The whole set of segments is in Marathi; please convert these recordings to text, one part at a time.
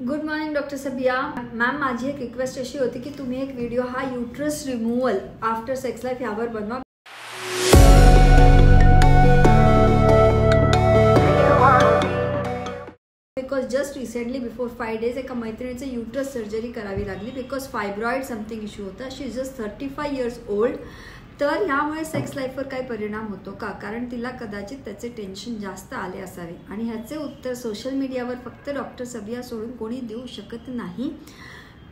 गुड मॉर्निंग डॉक्टर सबिया मॅम, माझी एक रिक्वेस्ट अशी होती की तुम्ही एक व्हिडिओ हा uterus removal after sex life यावर बनवा. Because just recently before 5 days एका मैत्रिणीचे यूट्रस सर्जरी करावी लागली बिकॉज फायब्रॉइड समथिंग इश्यू होता. शी इज जस्ट 35 years old. तर ह्यामुळे सेक्स लाईफवर काय परिणाम होतो का, कारण तिला कदाचित त्याचे टेन्शन जास्त आले असावे आणि ह्याचे उत्तर सोशल मीडियावर फक्त डॉक्टर सबिया सोडून कोणी देऊ शकत नाही.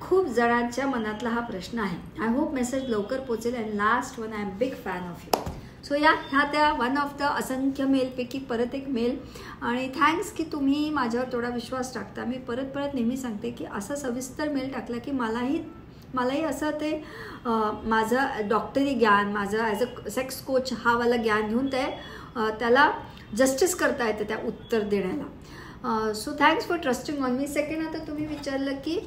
खूप जणांच्या मनातला हा प्रश्न आहे. आय होप मेसेज लवकर पोचेल. And last one, I am big fan of you. So ह्या त्या वन ऑफ द असंख्य मेलपैकी परत एक मेल. आणि थँक्स की तुम्ही माझ्यावर थोडा विश्वास टाकता. मी परत नेहमी सांगते की असा सविस्तर मेल टाकला की मलाही असं ते माझं डॉक्टरी ज्ञान, माझं ॲज अ सेक्स कोच हा वाला ज्ञान घेऊन त्याला जस्टिस करता येते त्या उत्तर देण्याला. So thanks for trusting on me. Second, आता तुम्ही विचारलं की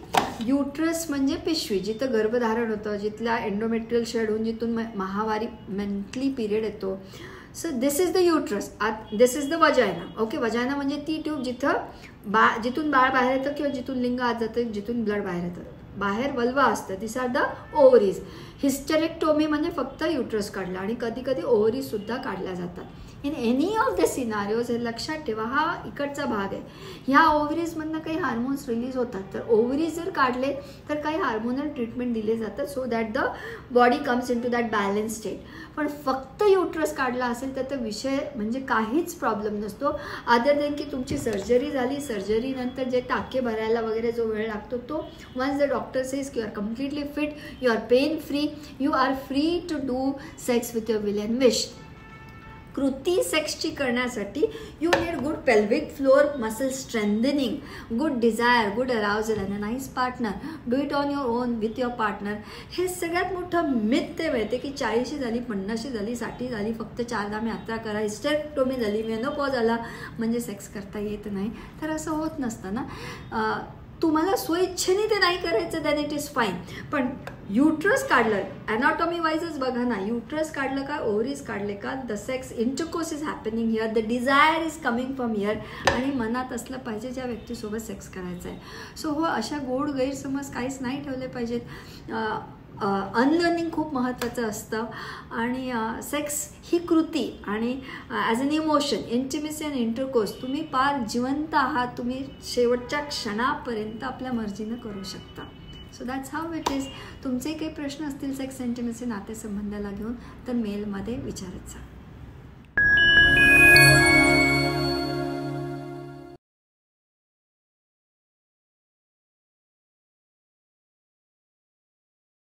यूट्रस म्हणजे पिशवी, जिथं गर्भधारण होतं, जिथला एंडोमेट्रियल शेड होऊन जिथून माहावारी मंथली पिरियड येतो. So this is the uterus, this is the वजायना. Okay, वजायना म्हणजे ती ट्यूब जिथून बाळ बाहेर येतं किंवा जिथून लिंग आत जातं, जिथून ब्लड बाहेर येतं. बाहेर वल्वा असतं. दिस आर द ओव्हरीज. हिस्टेरेक्टोमी म्हणजे फक्त यूट्रस काढलं आणि कधी कधी ओव्हरीज सुद्धा काढल्या जातात. In any of the scenarios हे लक्षात ठेवा, हा इकडचा भाग आहे. ह्या ओव्हरीजमधनं काही हार्मोन्स रिलीज होतात. तर ओव्हरीज जर काढले तर काही हार्मोनल ट्रीटमेंट दिले जातात so that the body comes into that balance state. पण फक्त यूट्रस काढला असेल तर विषय म्हणजे काहीच प्रॉब्लेम नसतो. अदर देन की तुमची सर्जरी झाली, सर्जरीनंतर जे टाके भरायला वगैरे जो वेळ लागतो तो वन्स द डॉक्टर सेज की you are completely fit, you are pain free, you are free to do sex with your will and wish. कृती सेक्सची करण्यासाठी you need good pelvic floor muscle strengthening, good desire, good arousal and a nice partner. Do it on your own with your partner. हे सगळ्यात मोठं मिथ ते मिळते की 40 झाली, 50 झाली, 60 झाली, फक्त 4 धाम यात्रा करा, हिस्टेरेक्टोमी झाली, मेनोपॉज आला म्हणजे सेक्स करता येत नाही. तर असं होत नसतं ना. तुम्हाला स्वइच्छेने ते नाही करायचं दॅन इट इज फाईन. पण यूट्रस काढलं, ॲनाटॉमी वाईजच बघा ना, यूट्रस काढलं का, ओव्हरीज काढले का, the sex intercourse is happening here, the desire is coming from here. आणि मनात असलं पाहिजे ज्या व्यक्तीसोबत सेक्स करायचं आहे. सो हो, अशा गोड गैरसमज काहीच नाही ठेवले पाहिजेत. अनलर्निंग खूप महत्त्वाचं असतं. आणि सेक्स ही कृती आणि as an emotion, intimacy and intercourse तुम्ही पार जिवंत आहात. तुम्ही शेवटच्या क्षणापर्यंत आपल्या मर्जीनं करू शकता. So that's how it is. तुमचे काही प्रश्न असतील सेक्स, इंटिमेसी, नातेसंबंधाला घेऊन तर मेलमध्ये विचारत जा.